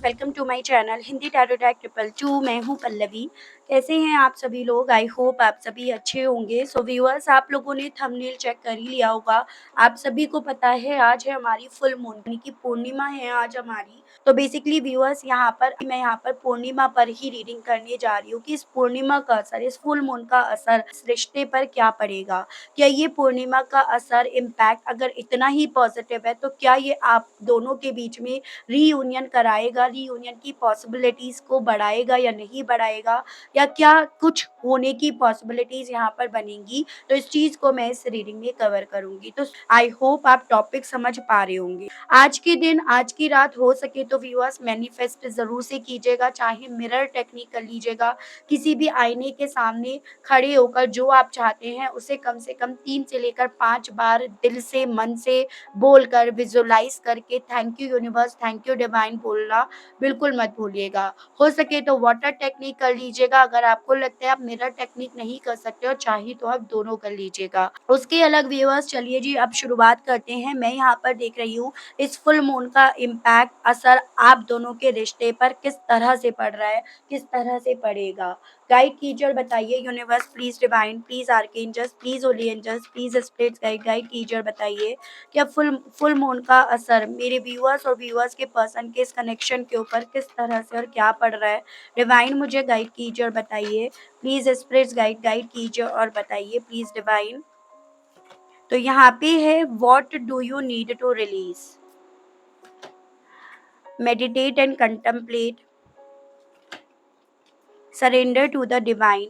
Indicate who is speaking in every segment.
Speaker 1: Welcome to my channel Hindi tarot tag 222। मैं हूं पल्लवी। कैसे हैं आप सभी लोग? आई होप आप सभी अच्छे होंगे। सो व्यूअर्स, आप लोगों ने थंबनेल चेक कर ही लिया होगा। आप सभी को पता है आज है हमारी फुल मून यानी कि पूर्णिमा है आज हमारी। तो बेसिकली व्यूअर्स, यहाँ पर पूर्णिमा पर ही रीडिंग करने जा रही हूँ कि इस पूर्णिमा का असर, इस फुल मून का असर इस रिश्ते पर क्या पड़ेगा। क्या ये पूर्णिमा का असर इम्पैक्ट अगर इतना ही पॉजिटिव है तो क्या ये आप दोनों के बीच में रीयूनियन कराएगा, रीयूनियन की पॉसिबिलिटीज़ को बढ़ाएगा या नहीं बढ़ाएगा, या क्या कुछ होने की पॉसिबिलिटीज़ यहाँ पर बनेंगी। तो इस चीज़ को मैं इस रीडिंग में कवर करूँगी। तो आई होप आप टॉपिक समझ पा रहे होंगे। आज के दिन, आज की रात हो सके तो व्यूअर्स मैनिफेस्ट ज़रूर से कीजिएगा, चाहे मिरर टेक्निक कर लीजिएगा। किसी भी आईने के सामने खड़े होकर जो आप चाहते हैं उसे कम से कम 3 से लेकर 5 बार दिल से, मन से बोलकर, विजुअलाइज़ करके thank you universe, thank you divine बोलना बिल्कुल मत भूलिएगा। हो सके तो वाटर टेक्निक कर लीजिएगा। अगर आपको लगता है आप मिरर टेक्निक नहीं कर सकते हो, चाहे तो आप दोनों कर लीजिएगा। उसके अलग व्यूअर्स, चलिए जी अब शुरुआत करते हैं। मैं यहाँ पर देख रही हूँ इस फुल मून का इम्पैक्ट, असर आप दोनों के रिश्ते पर किस तरह से पड़ रहा है, किस तरह से पड़ेगा। गाइड कीजिए और बताइए universe, please divine, please archangels, please holy angels, please spirits guide कीजिए और बताइए क्या फुल मून का असर मेरे व्यूअर्स और व्यूअर्स के पर्सन के इस कनेक्शन के ऊपर किस तरह से और क्या पड़ रहा है। डिवाइन मुझे गाइड कीजिए और बताइए। प्लीज स्पिरिट्स गाइड कीजिए और बताइए प्लीज डिवाइन। तो यहाँ पे है what do you need to release, meditate and कंtemplate, surrender to the divine,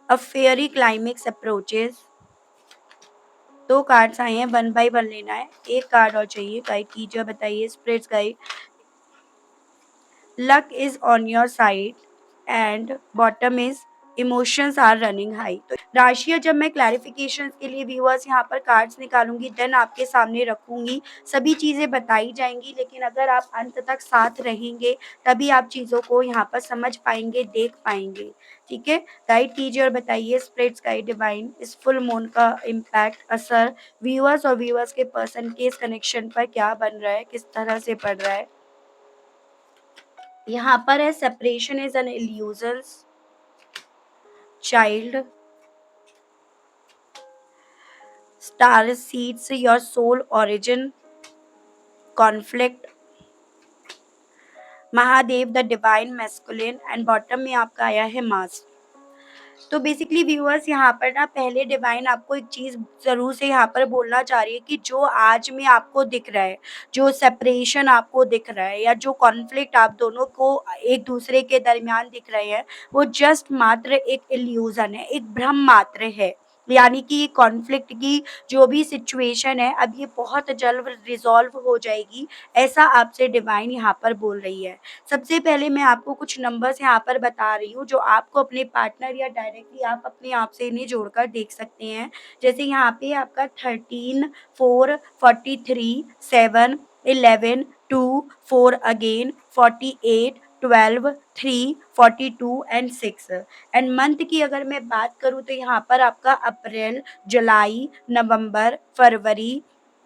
Speaker 1: a fairy climax approaches। 2 cards आए हैं, 1 बाय 1 लेना है। एक कार्ड और चाहिए, गाइड कीजिए, बताइए spirits guide. Luck is on your side and bottom is emotions are running high. तो राशियाँ जब मैं क्लैरिफिकेशन के लिए व्यूअर्स यहाँ पर कार्ड्स निकालूंगी, देन आपके सामने रखूंगी, सभी चीज़ें बताई जाएंगी। लेकिन अगर आप अंत तक साथ रहेंगे तभी आप चीज़ों को यहाँ पर समझ पाएंगे, देख पाएंगे। ठीक है, गाइड कीजिए और बताइए स्पिरिट्स गाइड डिवाइन, इस फुल मून का इम्पैक्ट, असर व्यूअर्स और व्यूअर्स के पर्सन के इस कनेक्शन पर क्या बन रहा है, किस तरह से पड़ रहा है। यहाँ पर है separation is an illusions, child, star seeds your soul origin, conflict, Mahadev the divine masculine, and bottom में आपका आया है मास्क। तो बेसिकली व्यूअर्स, यहाँ पर ना पहले डिवाइन आपको एक चीज़ ज़रूर से यहाँ पर बोलना चाह रही है कि जो आज में आपको दिख रहा है, जो सेपरेशन आपको दिख रहा है या जो कॉन्फ्लिक्ट आप दोनों को एक दूसरे के दरमियान दिख रहे हैं, वो जस्ट मात्र एक इल्यूजन है, एक भ्रम मात्र है। यानी कि कॉन्फ्लिक्ट की जो भी सिचुएशन है अब ये बहुत जल्द रिजॉल्व हो जाएगी, ऐसा आपसे डिवाइन यहाँ पर बोल रही है। सबसे पहले मैं आपको कुछ नंबर्स यहाँ पर बता रही हूँ जो आपको अपने पार्टनर या डायरेक्टली आप अपने आप से इन्हें जोड़कर देख सकते हैं। जैसे यहाँ पे आपका 13, 4, 43, 7, 11, 2, 4 अगेन, 48, 12, 3, 42 एंड 6। एंड मंथ की अगर मैं बात करूँ तो यहाँ पर आपका अप्रैल, जुलाई, नवंबर, फरवरी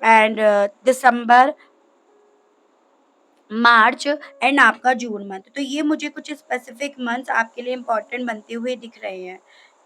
Speaker 1: एंड दिसंबर, मार्च एंड आपका जून मंथ। तो ये मुझे कुछ स्पेसिफिक मंथ्स आपके लिए इम्पोर्टेंट बनते हुए दिख रहे हैं।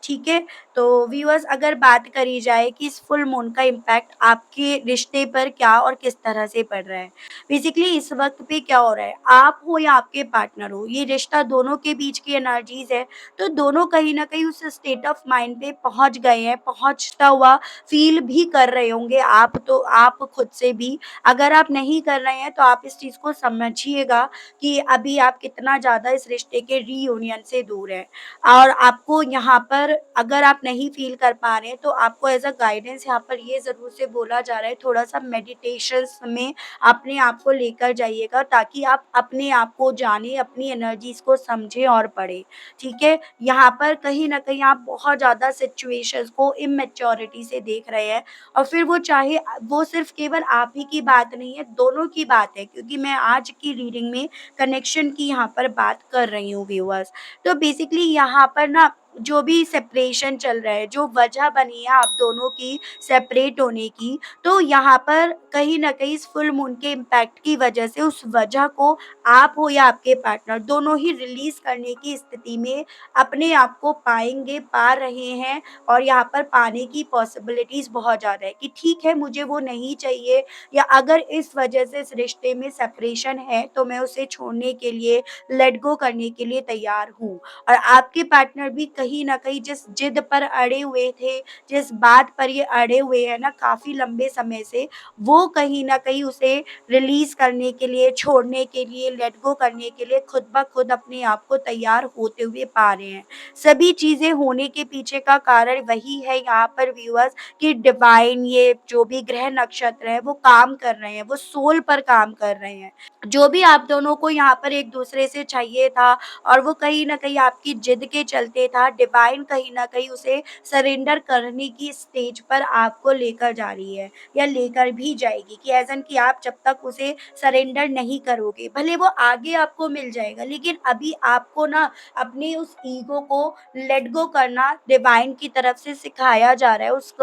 Speaker 1: ठीक है, तो व्यूअर्स अगर बात करी जाए कि इस फुल मून का इम्पैक्ट आपके रिश्ते पर क्या और किस तरह से पड़ रहा है। बेसिकली इस वक्त पे क्या हो रहा है, आप हो या आपके पार्टनर हो, ये रिश्ता दोनों के बीच की एनर्जीज है। तो दोनों कहीं ना कहीं उस स्टेट ऑफ माइंड पे पहुंच गए हैं, पहुंचता हुआ फील भी कर रहे होंगे आप, तो आप खुद से भी। अगर आप नहीं कर रहे हैं तो आप इस चीज़ को समझिएगा कि अभी आप कितना ज़्यादा इस रिश्ते के रीयूनियन से दूर हैं। और आपको यहाँ पर अगर आप नहीं फील कर पा रहे हैं तो आपको एज अ गाइडेंस यहाँ पर ये ज़रूर से बोला जा रहा है, थोड़ा सा मेडिटेशंस में अपने आप को लेकर जाइएगा ताकि आप अपने आप को जाने, अपनी एनर्जीज को समझें और पढ़ें। ठीक है, यहाँ पर कहीं ना कहीं आप बहुत ज़्यादा सिचुएशंस को इमेच्योरिटी से देख रहे हैं। और फिर वो चाहे वो सिर्फ केवल आप ही की बात नहीं है, दोनों की बात है, क्योंकि मैं आज की रीडिंग में कनेक्शन की यहाँ पर बात कर रही हूँ व्यूअर्स। तो बेसिकली यहाँ पर ना जो भी सेपरेशन चल रहा है, जो वजह बनी है आप दोनों की सेपरेट होने की, तो यहाँ पर कहीं न कहीं इस फुल मून के इम्पैक्ट की वजह से उस वजह को आप हो या आपके पार्टनर दोनों ही रिलीज़ करने की स्थिति में अपने आप को पाएँगे, पा रहे हैं और यहाँ पर पाने की पॉसिबिलिटीज़ बहुत ज़्यादा है कि ठीक है, मुझे वो नहीं चाहिए या अगर इस वजह से इस रिश्ते में सेपरेशन है, तो मैं उसे छोड़ने के लिए, लेट गो करने के लिए तैयार हूँ। और आपके पार्टनर भी कहीं न कहीं जिस जिद पर अड़े हुए थे, जिस बात पर ये अड़े हुए हैं ना काफ़ी लंबे समय से, वो कहीं न कहीं उसे रिलीज़ करने के लिए, छोड़ने के लिए, लेट गो करने के लिए खुद ब खुद अपने आप को तैयार होते हुए पा रहे हैं। सभी चीज़ें होने के पीछे का कारण वही है यहाँ पर व्यूअर्स कि डिवाइन ये जो भी ग्रह नक्षत्र हैं वो काम कर रहे हैं, वो सोल पर काम कर रहे हैं। जो भी आप दोनों को यहाँ पर एक-दूसरे से चाहिए था और वो कहीं न कहीं आपकी जिद के चलते था, डिवाइन कहीं न कहीं उसे सरेंडर करने की स्टेज पर आपको लेकर जा रही है या लेकर भी जाएगी कि ऐज़ एन कि आप जब तक उसे सरेंडर नहीं करोगे, भले वो आगे आपको मिल जाएगा, लेकिन अभी आपको ना अपने उस ईगो को लेट गो करना डिवाइन की तरफ से सिखाया जा रहा है, उस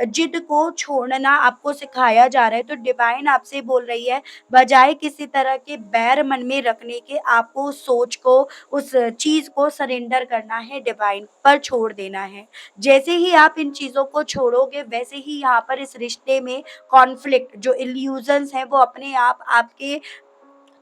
Speaker 1: जिद को छोड़ना आपको सिखाया जा रहा है। तो डिवाइन आपसे बोल रही है बजाय किसी तरह के बैर मन में रखने के आपको उस सोच को, उस चीज़ को सरेंडर करना है, डिवाइन पर छोड़ देना है। जैसे ही आप इन चीज़ों को छोड़ोगे वैसे ही यहाँ पर इस रिश्ते में कॉन्फ्लिक्ट जो इल्यूज़न्स हैं वो अपने आप आपके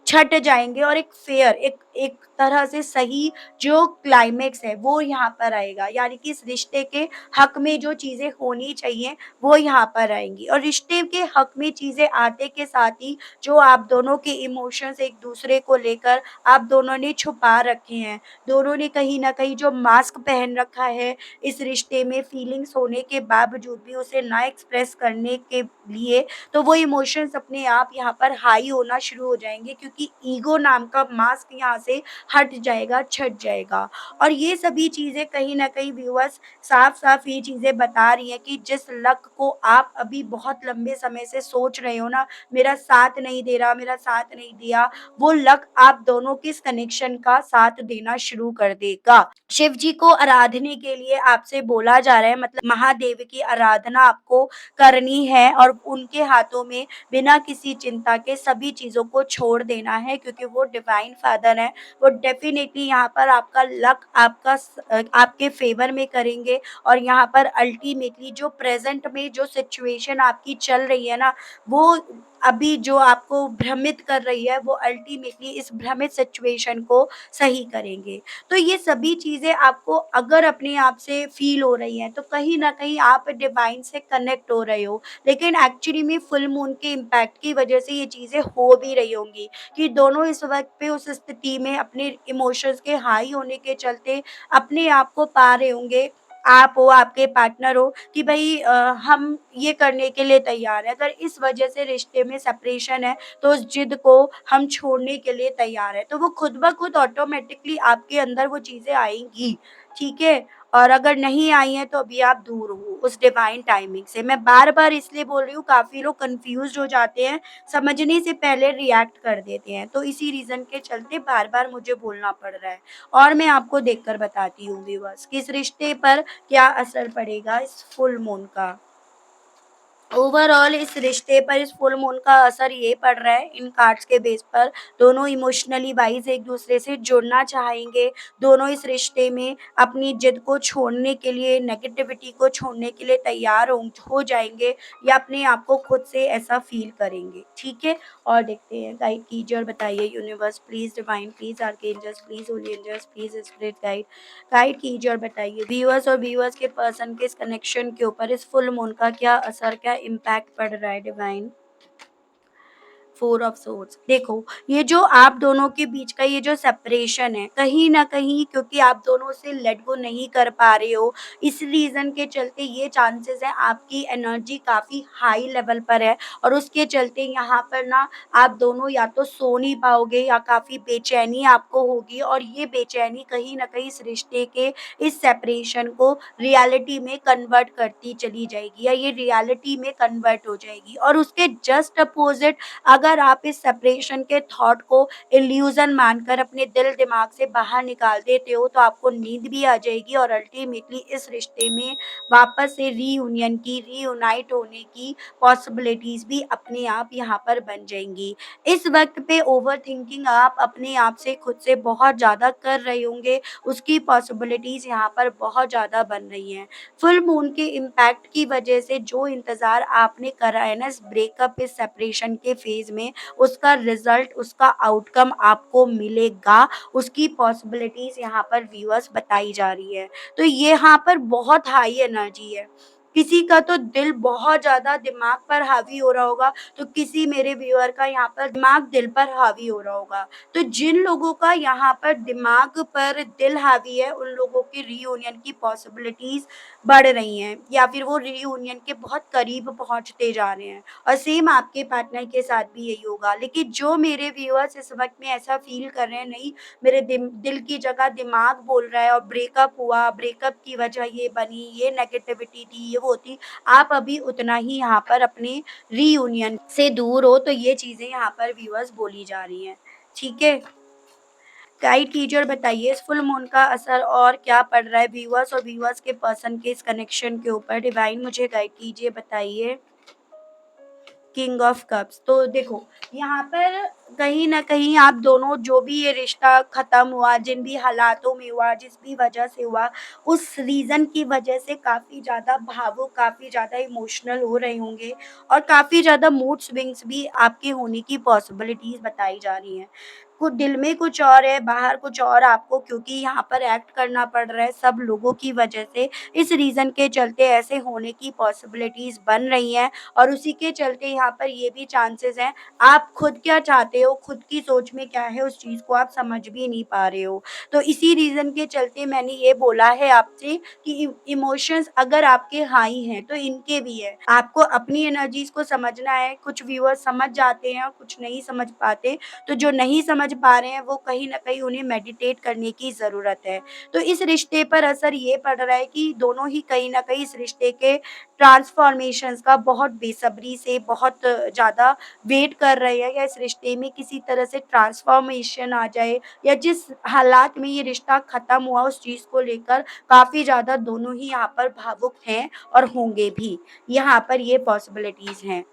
Speaker 1: छँट जाएँगे और एक फेयर एक एक तरह से सही जो क्लाइमेक्स है वो यहाँ पर आएगा। यानी कि इस रिश्ते के हक में जो चीज़ें होनी चाहिए वो यहाँ पर आएँगी और रिश्ते के हक में चीज़ें आते के साथ ही जो आप दोनों के इमोशंस एक-दूसरे को लेकर आप दोनों ने छुपा रखे हैं। दोनों ने कहीं न कहीं जो मास्क पहन रखा है इस रिश्ते में फीलिंग्स होने के बावजूद भी उसे ना एक्सप्रेस करने के लिए तो वो इमोशंस अपने आप यहाँ पर हाई होना शुरू हो जाएँगे क्योंकि ईगो नाम का मास्क यहाँ से हट जाएगा, छँट जाएगा। और ये सभी चीज़ें कहीं न कहीं व्यूअर्स साफ-साफ ये चीज़ें बता रही हैं कि जिस लक को आप अभी बहुत लंबे समय से सोच रहे हो ना, मेरा साथ नहीं दे रहा, मेरा साथ नहीं दिया, वो लक आप दोनों के इस कनेक्शन का साथ देना शुरू कर देगा। शिव जी को आराधने के लिए आपसे बोला जा रहा है मतलब महादेव की आराधना आपको करनी है और उनके हाथों में बिना किसी चिंता के सभी चीज़ों को छोड़ देना है क्योंकि वो डिवाइन फादर हैं। वो डेफ़िनेटली यहाँ पर आपका लक आपके फ़ेवर में करेंगे और यहाँ पर अल्टीमेटली जो प्रेज़ेंट में जो सिचुएशन आपकी चल रही है ना, वो अभी जो आपको भ्रमित कर रही है, वो अल्टीमेटली इस भ्रमित सिचुएशन को सही करेंगे। तो ये सभी चीज़ें आपको अगर अपने आप से फ़ील हो रही हैं, तो कहीं न कहीं आप डिवाइन से कनेक्ट हो रहे हो। लेकिन एक्चुअली में फुल मून के इम्पैक्ट की वजह से ये चीज़ें हो भी रही होंगी कि दोनों इस वक़्त पे उस स्थिति में अपने इमोशंस के हाई होने के चलते अपने आप को पा रहे होंगे। आप हो, आपके पार्टनर हो कि भई हम ये करने के लिए तैयार हैं। अगर इस वजह से रिश्ते में सेपरेशन है, तो उस जिद को हम छोड़ने के लिए तैयार हैं। तो वो खुद ब खुद ऑटोमैटिकली आपके अंदर वो चीज़ें आएँगी, ठीक है? और अगर नहीं आई हैं तो अभी आप दूर हो उस डिवाइन टाइमिंग से। मैं बार-बार इसलिए बोल रही हूँ काफ़ी लोग कन्फ्यूज़्ड हो जाते हैं, समझने से पहले रिएक्ट कर देते हैं। तो इसी रीज़न के चलते बार-बार मुझे बोलना पड़ रहा है। और मैं आपको देखकर बताती हूँ व्यूअर्स कि इस रिश्ते पर क्या असर पड़ेगा इस फुल मून का। ओवरऑल इस रिश्ते पर इस फुल मून का असर ये पड़ रहा है इन कार्ड्स के बेस पर दोनों इमोशनली वाइज एक दूसरे से जुड़ना चाहेंगे, दोनों इस रिश्ते में अपनी जिद को छोड़ने के लिए नेगेटिविटी को छोड़ने के लिए तैयार हो जाएंगे या अपने आप को खुद से ऐसा फील करेंगे, ठीक है। और देखते हैं गाइड कीजिए और बताइए universe please divine please archangels please holy angels please spirit guide guide कीजिए और बताइए व्यूअर्स और व्यूअर्स के पर्सन के इस कनेक्शन के ऊपर इस फुल मून का क्या असर क्या इम्पैक्ट पड़ रहा है डिवाइन। फोर ऑफ सोर्ड्स देखो ये जो आप दोनों के बीच का ये जो सेपरेशन है कहीं ना कहीं क्योंकि आप दोनों से लेट गो नहीं कर पा रहे हो इस रीजन के चलते ये चांसेस है आपकी एनर्जी काफी हाई लेवल पर है और उसके चलते यहाँ पर ना आप दोनों या तो सो नहीं पाओगे या काफी बेचैनी आपको होगी और ये बेचैनी कहीं ना कहीं इस रिश्ते के इस सेपरेशन को रियलिटी में कन्वर्ट करती चली जाएगी या ये रियलिटी में कन्वर्ट हो जाएगी और उसके जस्ट अपोजिट अगर आप इस सेपरेशन के थॉट को इल्यूज़न मानकर अपने दिल-दिमाग से बाहर निकाल देते हो, तो आपको नींद भी आ जाएगी और अल्टीमेटली इस रिश्ते में वापस से रीयूनियन की, रीयूनाइट होने की पॉसिबिलिटीज़ भी अपने आप यहाँ पर बन जाएँगी। इस वक़्त पे ओवरथिंकिंग आप अपने आप से खुद से बहुत ज़्यादा कर रहे होंगे, उसकी पॉसिबिलिटीज़ यहाँ पर बहुत ज़्यादा बन रही हैं। फुल मून के इम्पैक्ट की वजह से जो इंतज़ार आपने करा है ना इस ब्रेकअप, इस सेपरेशन के फ़ेज़ में, उसका रिज़ल्ट, उसका आउटकम आपको मिलेगा, उसकी पॉसिबिलिटीज़ यहाँ पर व्यूअर्स बताई जा रही है। तो ये यहाँ पर बहुत हाई एनर्जी है। किसी का तो दिल बहुत ज़्यादा दिमाग पर हावी हो रहा होगा, तो किसी मेरे व्यूअर का यहाँ पर दिमाग दिल पर हावी हो रहा होगा। तो जिन लोगों का यहाँ पर दिमाग पर दिल हावी है, उन लोगों की रीयूनियन की पॉसिबिलिटीज़ बढ़ रही हैं या फिर वो रीयूनियन के बहुत करीब पहुँचते जा रहे हैं और सेम आपके पार्टनर के साथ भी यही होगा। लेकिन जो मेरे व्यूअर्स इस वक़्त में ऐसा फ़ील कर रहे हैं, नहीं मेरे दिल की जगह दिमाग बोल रहा है और ब्रेकअप हुआ, ब्रेकअप की वजह ये बनी, ये नेगेटिविटी थी, ये वो थी, आप अभी उतना ही यहाँ पर अपने रीयूनियन से दूर हो, तो ये चीज़ें यहाँ पर व्यूअर्स बोली जा रही हैं। ठीक है? गाइड कीजिए और बताइए इस फुल मून का असर और क्या पड़ रहा है व्यूअर्स और व्यूअर्स के पर्सन के इस कनेक्शन के ऊपर? डिवाइन मुझे गाइड कीजिए, बताइए। किंग ऑफ कप्स, तो देखो यहाँ पर कहीं न कहीं आप दोनों जो भी ये रिश्ता ख़त्म हुआ, जिन भी हालातों में हुआ, जिस भी वजह से हुआ, उस रीज़न की वजह से काफ़ी ज़्यादा भावुक, काफ़ी ज़्यादा इमोशनल हो रहे होंगे और काफ़ी ज़्यादा मूड स्विंग्स भी आपके होने की पॉसिबिलिटीज़ बताई जा रही हैं। कुछ दिल में कुछ और है, बाहर कुछ और आपको क्योंकि यहाँ पर एक्ट करना पड़ रहा है सब लोगों की वजह से, इस रीज़न के चलते ऐसे होने की पॉसिबिलिटीज़ बन रही हैं। और उसी के चलते यहाँ पर ये भी चांसेस हैं, आप खुद क्या चाहते हो, खुद की सोच में क्या है, उस चीज़ को आप समझ भी नहीं पा रहे हो। तो इसी रीज़न के चलते मैंने ये बोला है आपसे कि इमोशंस अगर आपके हाई हैं, तो इनके भी हैं। आपको अपनी एनर्जीज़ को समझना है, कुछ व्यूअर्स समझ जाते हैं और कुछ नहीं समझ पाते। तो जो नहीं समझ पा रहे हैं, वो कहीं न कहीं उन्हें मेडिटेट करने की ज़रूरत है। तो इस रिश्ते पर असर ये पड़ रहा है कि दोनों ही कहीं न कहीं इस रिश्ते के ट्रांसफॉर्मेशंस का बहुत बेसब्री से बहुत ज़्यादा वेट कर रहे हैं या इस रिश्ते में किसी तरह से ट्रांसफॉर्मेशन आ जाए या जिस हालात में ये रिश्ता ख़त्म हुआ उस चीज़ को लेकर काफ़ी ज़्यादा दोनों ही यहाँ पर भावुक हैं और होंगे भी। यहाँ पर ये पॉसिबिलिटीज़ हैं।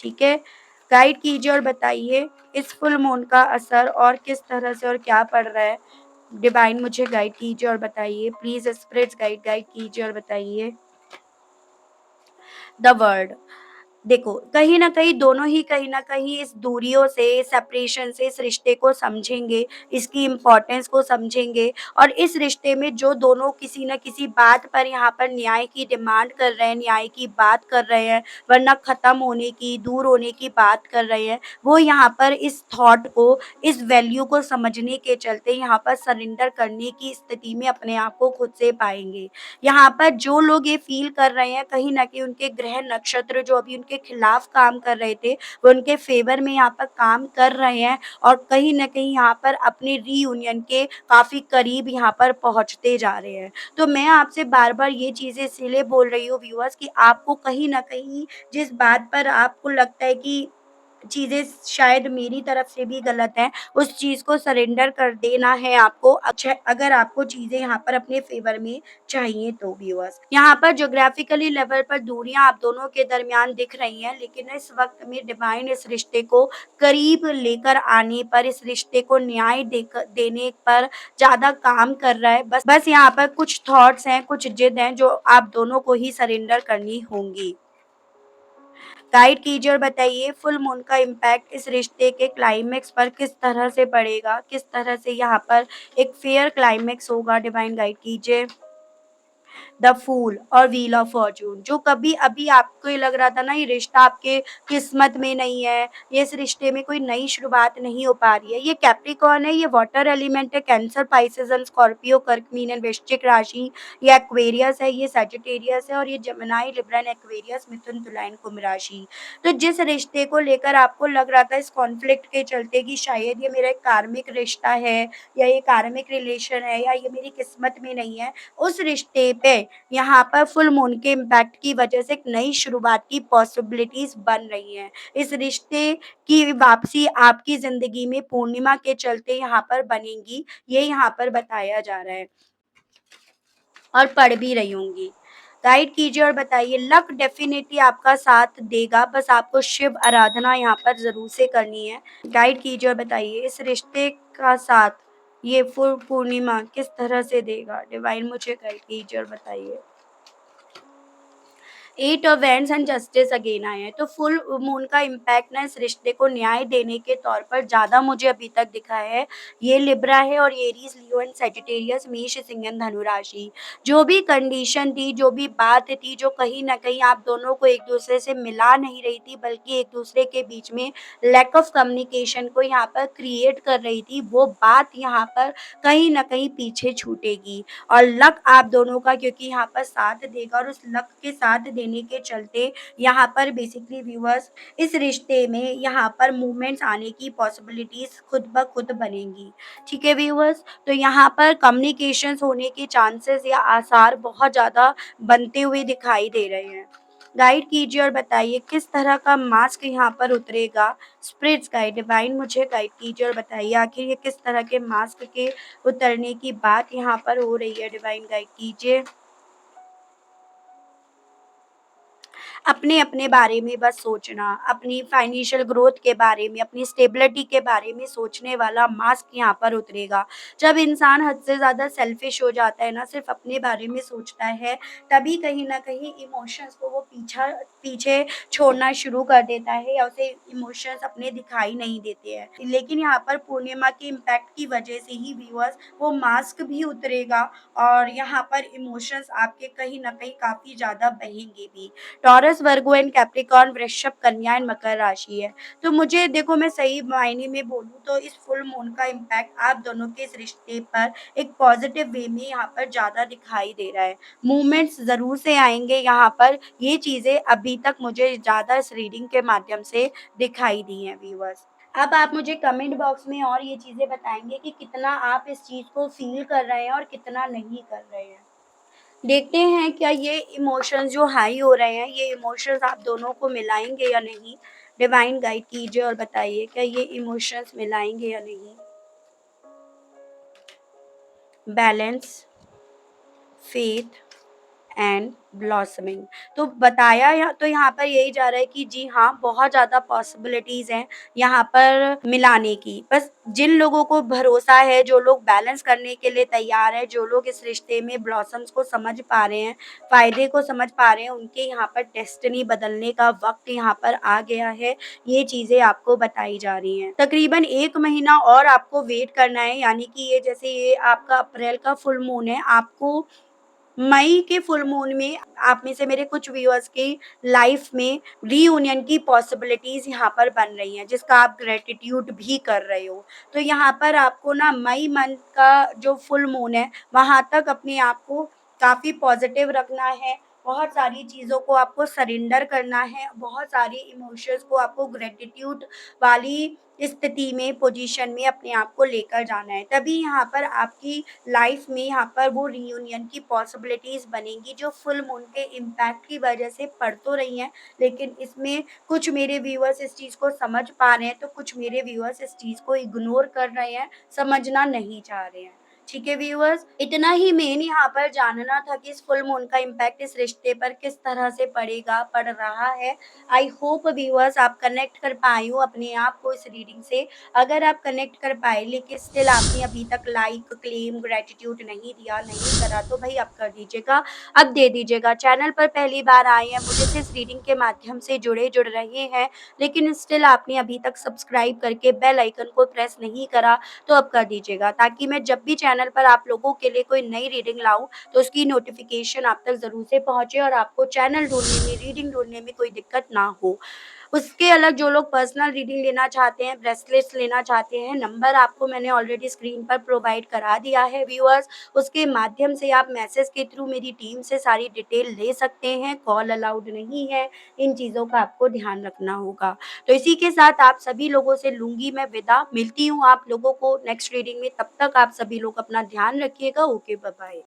Speaker 1: ठीक है? गाइड कीजिए और बताइए इस फुल मून का असर और किस तरह से और क्या पड़ रहा है? डिवाइन मुझे गाइड कीजिए और बताइए। प्लीज़ स्पिरिट्स गाइड गाइड कीजिए और बताइए। The world. देखो, कहीं न कहीं दोनों ही कहीं न कहीं इस दूरियों से, सेपरेशन से इस रिश्ते को समझेंगे, इसकी इम्पोर्टेंस को समझेंगे और इस रिश्ते में जो दोनों किसी न किसी बात पर यहाँ पर न्याय की डिमांड कर रहे हैं, न्याय की बात कर रहे हैं, वरना ख़त्म होने की, दूर होने की बात कर रहे हैं, वो यहाँ पर इस थॉट को, इस वैल्यू को समझने के चलते यहाँ पर सरेंडर करने की स्थिति में अपने आप को खुद से पाएँगे। यहाँ पर जो लोग ये फ़ील कर रहे हैं, कहीं न कहीं उनके ग्रह नक्षत्र जो अभी उनके खिलाफ काम कर रहे थे, वो उनके फ़ेवर में यहाँ पर काम कर रहे हैं और कहीं न कहीं यहाँ पर अपने रीयूनियन के काफ़ी करीब यहाँ पर पहुँचते जा रहे हैं। तो मैं आपसे बार-बार ये चीज़ें इसीलिए बोल रही हूँ व्यूअर्स कि आपको कहीं न कहीं जिस बात पर आपको लगता है कि चीज़ें शायद मेरी तरफ से भी गलत हैं, उस चीज़ को सरेंडर कर देना है आपको। अच्छा, अगर आपको चीज़ें यहाँ पर अपने फ़ेवर में चाहिए तो व्यूअर्स। यहाँ पर ज्योग्राफिकली लेवल पर दूरियाँ आप दोनों के दरमियान दिख रही हैं, लेकिन इस वक़्त में डिवाइन इस रिश्ते को करीब लेकर आने पर, इस रिश्ते को न्याय देने पर ज़्यादा काम कर रहा है। बस यहाँ पर कुछ थॉट्स हैं, कुछ ज़िद हैं जो आप दोनों को ही सरेंडर करनी होंगी। गाइड कीजिए और बताइए फुल मून का इम्पैक्ट इस रिश्ते के क्लाइमेक्स पर किस तरह से पड़ेगा? किस तरह से यहाँ पर एक फेयर क्लाइमेक्स होगा? डिवाइन गाइड कीजिए। द फूल और व्हील ऑफ फॉर्च्यून, जो कभी अभी आपको ये लग रहा था ना ये रिश्ता आपके किस्मत में नहीं है, ये इस रिश्ते में कोई नई शुरुआत नहीं हो पा रही है। ये कैप्रिकॉर्न है, ये वाटर एलिमेंट है, कैंसर, पाइसेस एंड स्कॉर्पियो, कर्क, मीन एंड वृश्चिक राशि, ये एक्वेरियस है, ये सजिटेरियस है और ये जेमिनी, लिब्रा एंड एक्वेरियस, मिथुन, तुला एंड कुंभ राशि। तो जिस रिश्ते को लेकर आपको लग रहा था इस कॉन्फ्लिक्ट के चलते कि शायद ये मेरा एक कार्मिक रिश्ता है या ये कार्मिक रिलेशन है या ये मेरी किस्मत में नहीं है, उस रिश्ते पे पे यहाँ पर फुल मून के इम्पैक्ट की वजह से एक नई शुरुआत की पॉसिबिलिटीज़ बन रही हैं। इस रिश्ते की वापसी आपकी ज़िंदगी में पूर्णिमा के चलते यहाँ पर बनेगी, ये यहाँ पर बताया जा रहा है। और पढ़ भी रही होंगी। गाइड कीजिए और बताइए, लक डेफ़िनिटली आपका साथ देगा, बस आपको शिव आराधना यहाँ पर ज़रूर से करनी है। गाइड कीजिए और बताइए, इस रिश्ते का साथ ये पूर्णिमा किस तरह से देगा? डिवाइन मुझे गाइड कीजिए और बताइए। 8 of wands and justice again आए हैं। तो फुल मून का इम्पैक्ट ना इस रिश्ते को न्याय देने के तौर पर ज़्यादा मुझे अभी तक दिखा है। ये लिब्रा है और एरीज़, लियो एंड सैजिटेरियस, मेष, सिंह एंड धनु राशि। जो भी कंडीशन थी, जो भी बात थी, जो कहीं न कहीं आप दोनों को एक-दूसरे से मिला नहीं रही थी, बल्कि एक-दूसरे के बीच में लैक ऑफ कम्युनिकेशन को यहाँ पर क्रिएट कर रही थी, वो बात यहाँ पर कहीं न कहीं पीछे छूटेगी। और लक आप दोनों का क्योंकि यहाँ पर साथ देगा और उस लक के साथ देने के चलते यहाँ पर बेसिकली व्यूअर्स इस रिश्ते में यहाँ पर मूवमेंट्स आने की पॉसिबिलिटीज खुद ब खुद बनेंगी। ठीक है व्यूअर्स, तो यहाँ पर कम्युनिकेशंस होने के चांसेस या आसार बहुत ज़्यादा बनते हुए दिखाई दे रहे हैं। गाइड कीजिए और बताइए, किस तरह का मास्क यहाँ पर उतरेगा? स्पिरिट्स गाइड, डिवाइन मुझे गाइड कीजिए और बताइए, आखिर ये किस तरह के मास्क के उतरने की बात यहाँ पर हो रही है? डिवाइन गाइड कीजिए। अपने-अपने बारे में बस सोचना, अपनी फाइनेंशियल ग्रोथ के बारे में, अपनी स्टेबिलिटी के बारे में सोचने वाला मास्क यहाँ पर उतरेगा। जब इंसान हद से ज़्यादा सेल्फिश हो जाता है ना, सिर्फ़ अपने बारे में सोचता है, तभी कहीं न कहीं इमोशंस को वो पीछे छोड़ना शुरू कर देता है या उसे इमोशंस अपने दिखाई नहीं देते हैं। लेकिन यहाँ पर पूर्णिमा के इम्पैक्ट की वजह से ही व्यूअर्स वो मास्क भी उतरेगा और यहाँ पर इमोशंस आपके कहीं न कहीं काफ़ी ज़्यादा बहेंगे भी। टॉरस, वर्गो एंड कैप्रिकॉर्न वृषभ, कन्या एंड मकर राशि है। तो मुझे देखो, मैं सही मायने में बोलूँ तो इस फुल मून का इम्पैक्ट आप दोनों के इस रिश्ते पर एक पॉजिटिव वे में यहाँ पर ज़्यादा दिखाई दे रहा है। मूवमेंट्स ज़रूर से आएँगे यहाँ पर, ये चीज़ें अभी तक मुझे ज़्यादा इस रीडिंग के माध्यम से दिखाई दी हैं व्यूअर्स। अब आप मुझे कमेंट बॉक्स में और ये चीज़ें बताएँगे कि कितना आप इस चीज़ को फ़ील कर रहे हैं और कितना नहीं कर रहे हैं। देखते हैं क्या ये इमोशंस जो हाई हो रहे हैं, ये इमोशंस आप दोनों को मिलाएँगे या नहीं? डिवाइन गाइड कीजिए और बताइए, क्या ये इमोशंस मिलाएँगे या नहीं? Balance, faith and blossoming. तो बताया तो यहाँ पर यही जा रहा है कि जी हाँ, बहुत ज़्यादा पॉसिबिलिटीज़ हैं यहाँ पर मिलाने की। बस जिन लोगों को भरोसा है, जो लोग बैलेंस करने के लिए तैयार हैं, जो लोग इस रिश्ते में ब्लॉसम्स को समझ पा रहे हैं, फ़ायदे को समझ पा रहे हैं, उनके यहाँ पर डेस्टिनी बदलने का वक़्त यहाँ पर आ गया है। ये चीज़ें आपको बताई जा रही हैं। तकरीबन 1 महीना और आपको वेट करना है, यानी कि ये जैसे ये आपका अप्रैल का फुल मून है, आपको मई के फुल मून में आप में से मेरे कुछ व्यूअर्स की लाइफ में रीयूनियन की पॉसिबिलिटीज़ यहाँ पर बन रही हैं, जिसका आप ग्रैटिट्यूड भी कर रहे हो। तो यहाँ पर आपको ना मई मंथ का जो फुल मून है, वहाँ तक अपने आप को काफ़ी पॉज़िटिव रखना है। बहुत सारी चीज़ों को आपको सरेंडर करना है, बहुत सारी इमोशंस को आपको ग्रैटिट्यूड वाली स्थिति में, पोज़ीशन में अपने आप को लेकर जाना है। तभी यहाँ पर आपकी लाइफ में यहाँ पर वो रियूनियन की पॉसिबिलिटीज़ बनेंगी, जो फुल मून के इम्पैक्ट की वजह से पड़ तो रही हैं, लेकिन इसमें कुछ मेरे व्यूअर्स इस चीज़ को समझ पा रहे हैं, तो कुछ मेरे व्यूअर्स इस चीज़ को इग्नोर कर रहे हैं, समझना नहीं चाह रहे हैं। ठीक है व्यूअर्स, इतना ही मेन यहाँ पर जानना था कि इस फुल मून का इम्पैक्ट इस रिश्ते पर किस तरह से पड़ेगा, पड़ रहा है। आई होप व्यूअर्स आप कनेक्ट कर पाए हो अपने आप को इस रीडिंग से। अगर आप कनेक्ट कर पाए लेकिन स्टिल आपने अभी तक लाइक, क्लेम, ग्रैटिट्यूड नहीं दिया, नहीं करा, तो भई अब कर दीजिएगा, अब दे दीजिएगा। चैनल पर पहली बार आए हैं, मुझसे इस रीडिंग के माध्यम से जुड़ रहे हैं, लेकिन स्टिल आपने अभी तक सब्सक्राइब करके बेल आइकन को प्रेस नहीं करा, तो अब कर दीजिएगा, ताकि मैं जब भी चैनल पर आप लोगों के लिए कोई नई रीडिंग लाऊँ, तो उसकी नोटिफ़िकेशन आप तक ज़रूर से पहुँचे और आपको चैनल ढूँढने में, रीडिंग ढूँढने में कोई दिक्कत ना हो। उसके अलग जो लोग पर्सनल रीडिंग लेना चाहते हैं, ब्रेसलेट्स लेना चाहते हैं, नंबर आपको मैंने ऑलरेडी स्क्रीन पर प्रोवाइड करा दिया है व्यूअर्स। उसके माध्यम से आप मैसेज के थ्रू मेरी टीम से सारी डिटेल ले सकते हैं, कॉल अलाउड नहीं है, इन चीज़ों का आपको ध्यान रखना होगा। तो इसी के साथ आप सभी लोगों से लूँगी मैं विदा, मिलती हूँ आप लोगों को नेक्स्ट रीडिंग में, तब तक आप सभी लोग अपना ध्यान रखिएगा। Okay, bye bye.